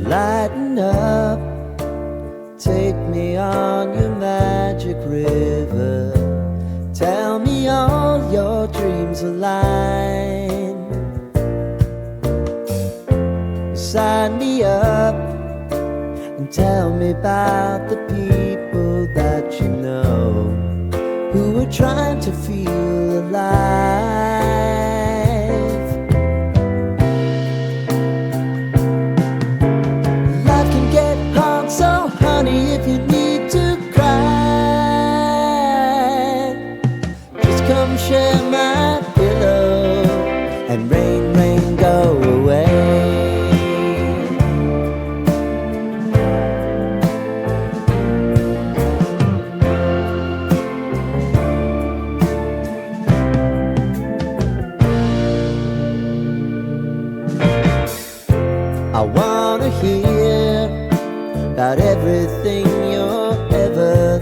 Lighten up, take me on your magic river. Tell me all your dreams align. Sign me up and tell me about the people that you know who are trying to feel alive. Life can get hard, so honey, if you need to cry, just come share my pillow and rain, rain, go away. I wanna hear about everything you're ever